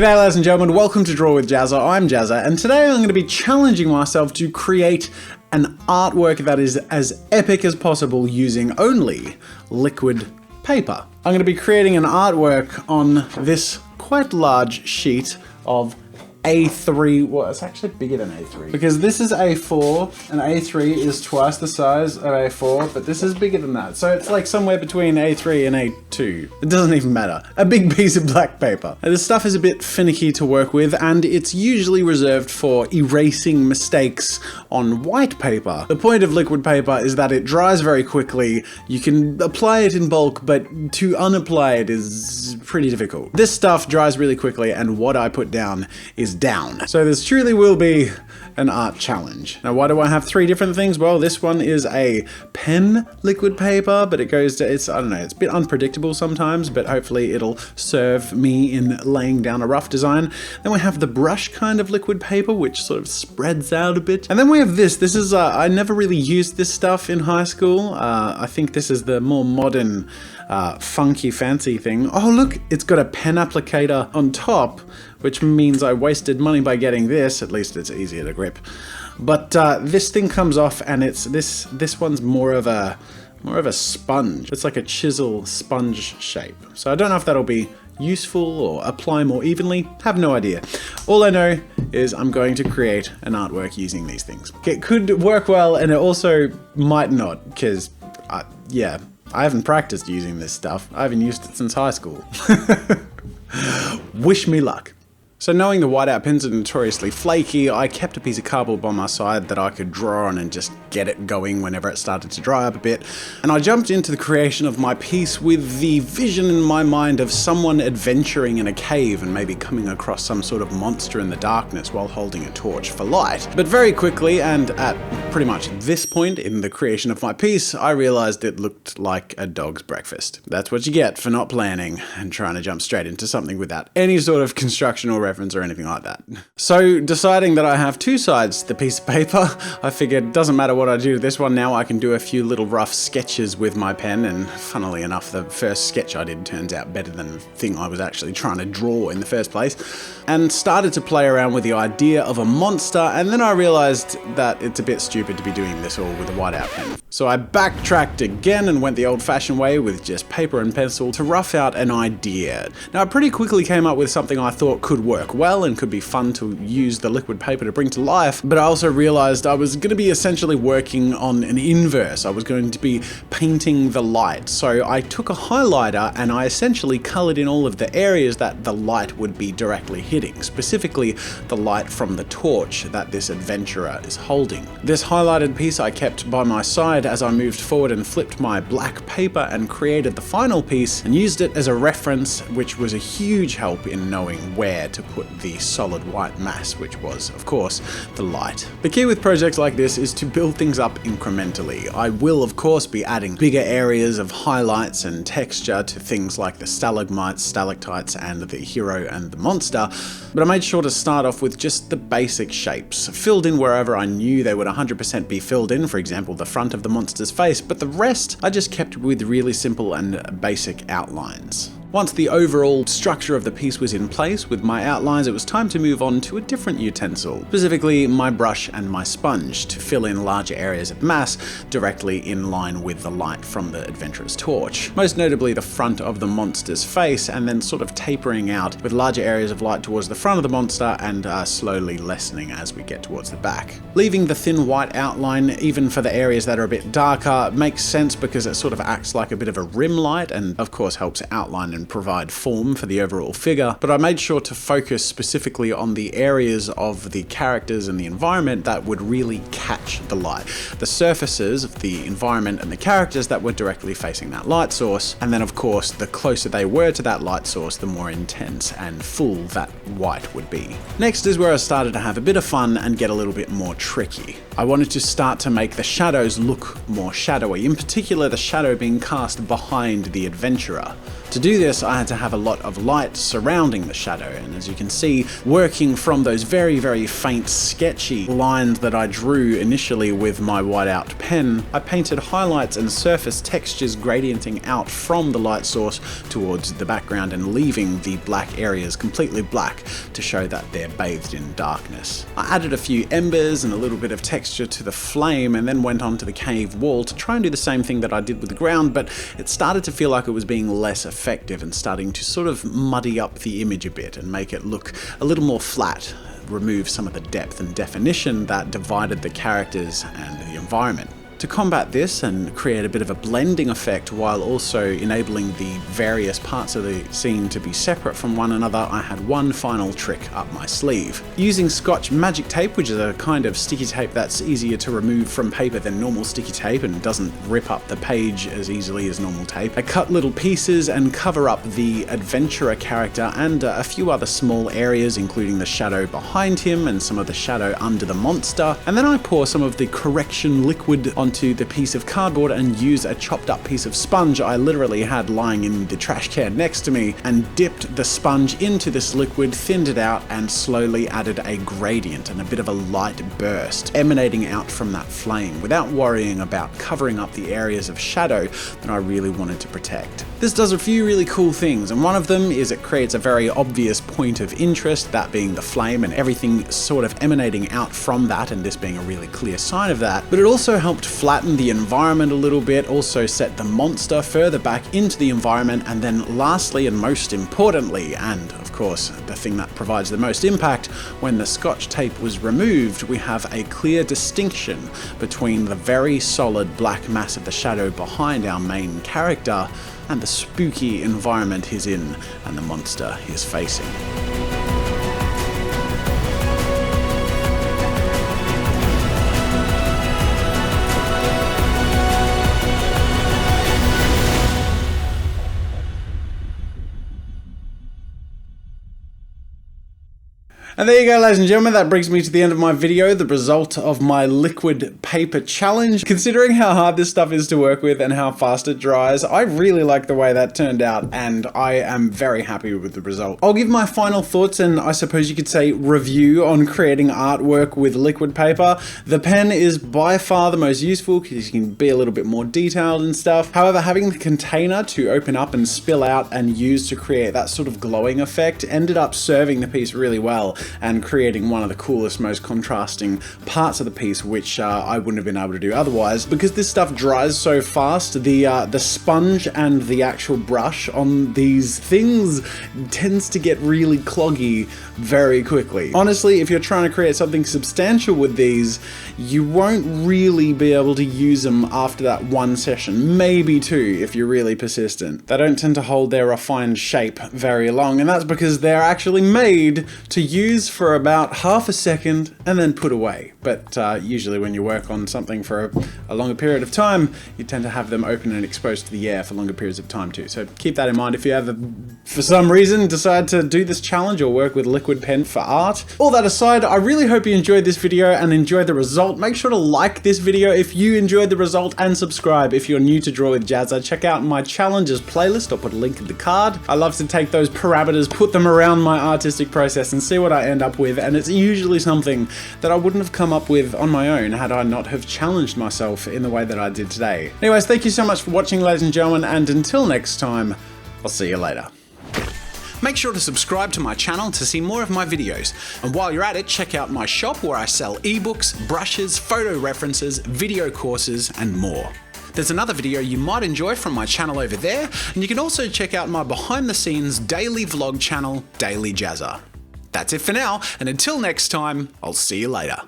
G'day ladies and gentlemen, welcome to Draw with Jazza. I'm Jazza, and today I'm going to be challenging myself to create an artwork that is as epic as possible using only liquid paper. I'm going to be creating an artwork on this quite large sheet of A3, well it's actually bigger than A3 because this is A4 and A3 is twice the size of A4, but this is bigger than that. So it's like somewhere between A3 and A2. It doesn't even matter. A big piece of black paper. Now, this stuff is a bit finicky to work with and it's usually reserved for erasing mistakes on white paper. The point of liquid paper is that it dries very quickly. You can apply it in bulk, but to unapply it is pretty difficult. This stuff dries really quickly and what I put down is down. So this truly will be an art challenge. Now why do I have three different things? Well, this one is a pen liquid paper, but it goes to, I don't know, it's a bit unpredictable sometimes, but hopefully it'll serve me in laying down a rough design. Then we have the brush kind of liquid paper, which sort of spreads out a bit. And then we have this. This is, I never really used this stuff in high school. I think this is the more modern, funky, fancy thing. Oh look, it's got a pen applicator on top, which means I wasted money by getting this. At least it's easier to grip. But this thing comes off and it's this one's more of a sponge. It's like a chisel sponge shape. So I don't know if that'll be useful or apply more evenly. Have no idea. All I know is I'm going to create an artwork using these things. It could work well and it also might not because yeah, I haven't practiced using this stuff. I haven't used it since high school. Wish me luck. So knowing the whiteout pens are notoriously flaky, I kept a piece of cardboard by my side that I could draw on and just get it going whenever it started to dry up a bit. And I jumped into the creation of my piece with the vision in my mind of someone adventuring in a cave and maybe coming across some sort of monster in the darkness while holding a torch for light. But very quickly, and at pretty much this point in the creation of my piece, I realized it looked like a dog's breakfast. That's what you get for not planning and trying to jump straight into something without any sort of construction or reference or anything like that. So deciding that I have two sides to the piece of paper, I figured it doesn't matter what I do to this one now, I can do a few little rough sketches with my pen, and funnily enough the first sketch I did turns out better than the thing I was actually trying to draw in the first place, and started to play around with the idea of a monster, and then I realized that it's a bit stupid to be doing this all with a whiteout pen. So I backtracked again and went the old-fashioned way with just paper and pencil to rough out an idea. Now I pretty quickly came up with something I thought could work well and could be fun to use the liquid paper to bring to life, but I also realized I was going to be essentially working on an inverse. I was going to be painting the light. So I took a highlighter and I essentially colored in all of the areas that the light would be directly hitting, specifically the light from the torch that this adventurer is holding. This highlighted piece I kept by my side as I moved forward and flipped my black paper and created the final piece and used it as a reference, which was a huge help in knowing where to put the solid white mass, which was, of course, the light. The key with projects like this is to build things up incrementally. I will, of course, be adding bigger areas of highlights and texture to things like the stalagmites, stalactites, and the hero and the monster, but I made sure to start off with just the basic shapes, filled in wherever I knew they would 100% be filled in, for example, the front of the monster's face, but the rest I just kept with really simple and basic outlines. Once the overall structure of the piece was in place with my outlines, it was time to move on to a different utensil, specifically my brush and my sponge, to fill in larger areas of mass directly in line with the light from the adventurer's torch. Most notably the front of the monster's face, and then sort of tapering out with larger areas of light towards the front of the monster and slowly lessening as we get towards the back. Leaving the thin white outline, even for the areas that are a bit darker, makes sense because it sort of acts like a bit of a rim light and of course helps outline and provide form for the overall figure, but I made sure to focus specifically on the areas of the characters and the environment that would really catch the light. The surfaces of the environment and the characters that were directly facing that light source, and then of course the closer they were to that light source, the more intense and full that white would be. Next is where I started to have a bit of fun and get a little bit more tricky. I wanted to start to make the shadows look more shadowy, in particular the shadow being cast behind the adventurer. To do this, I had to have a lot of light surrounding the shadow, and as you can see, working from those very, very faint, sketchy lines that I drew initially with my whiteout pen, I painted highlights and surface textures gradienting out from the light source towards the background and leaving the black areas completely black. black to show that they're bathed in darkness. I added a few embers and a little bit of texture to the flame and then went onto the cave wall to try and do the same thing that I did with the ground, but it started to feel like it was being less effective and starting to sort of muddy up the image a bit and make it look a little more flat, remove some of the depth and definition that divided the characters and the environment. To combat this and create a bit of a blending effect while also enabling the various parts of the scene to be separate from one another, I had one final trick up my sleeve. Using Scotch magic tape, which is a kind of sticky tape that's easier to remove from paper than normal sticky tape and doesn't rip up the page as easily as normal tape, I cut little pieces and cover up the adventurer character and a few other small areas, including the shadow behind him and some of the shadow under the monster, and then I pour some of the correction liquid onto the piece of cardboard and use a chopped up piece of sponge I literally had lying in the trash can next to me and dipped the sponge into this liquid, thinned it out and slowly added a gradient and a bit of a light burst emanating out from that flame without worrying about covering up the areas of shadow that I really wanted to protect. This does a few really cool things, and one of them is it creates a very obvious point of interest, that being the flame and everything sort of emanating out from that, and this being a really clear sign of that, but it also helped flatten the environment a little bit, also set the monster further back into the environment, and then lastly and most importantly, and of course the thing that provides the most impact, when the Scotch tape was removed, we have a clear distinction between the very solid black mass of the shadow behind our main character and the spooky environment he's in and the monster he's facing. And there you go, ladies and gentlemen, that brings me to the end of my video, the result of my liquid paper challenge. Considering how hard this stuff is to work with and how fast it dries, I really like the way that turned out, and I am very happy with the result. I'll give my final thoughts and I suppose you could say review on creating artwork with liquid paper. The pen is by far the most useful because you can be a little bit more detailed and stuff. However, having the container to open up and spill out and use to create that sort of glowing effect ended up serving the piece really well and creating one of the coolest, most contrasting parts of the piece, which I wouldn't have been able to do otherwise. Because this stuff dries so fast, the sponge and the actual brush on these things tends to get really cloggy very quickly. Honestly, if you're trying to create something substantial with these, you won't really be able to use them after that one session, maybe two if you're really persistent. They don't tend to hold their refined shape very long, and that's because they're actually made to use for about half a second and then put away. But usually when you work on something for a longer period of time, you tend to have them open and exposed to the air for longer periods of time too. So keep that in mind if you ever, for some reason, decide to do this challenge or work with liquid pen for art. All that aside, I really hope you enjoyed this video and enjoyed the result. Make sure to like this video if you enjoyed the result and subscribe if you're new to Draw with Jazza. Check out my challenges playlist. I'll put a link in the card. I love to take those parameters, put them around my artistic process and see what I end up with, and it's usually something that I wouldn't have come up with on my own had I not have challenged myself in the way that I did today. Anyways, thank you so much for watching, ladies and gentlemen, and until next time, I'll see you later. Make sure to subscribe to my channel to see more of my videos, and while you're at it, check out my shop where I sell ebooks, brushes, photo references, video courses, and more. There's another video you might enjoy from my channel over there, and you can also check out my behind the scenes daily vlog channel, Daily Jazza. That's it for now, and until next time, I'll see you later.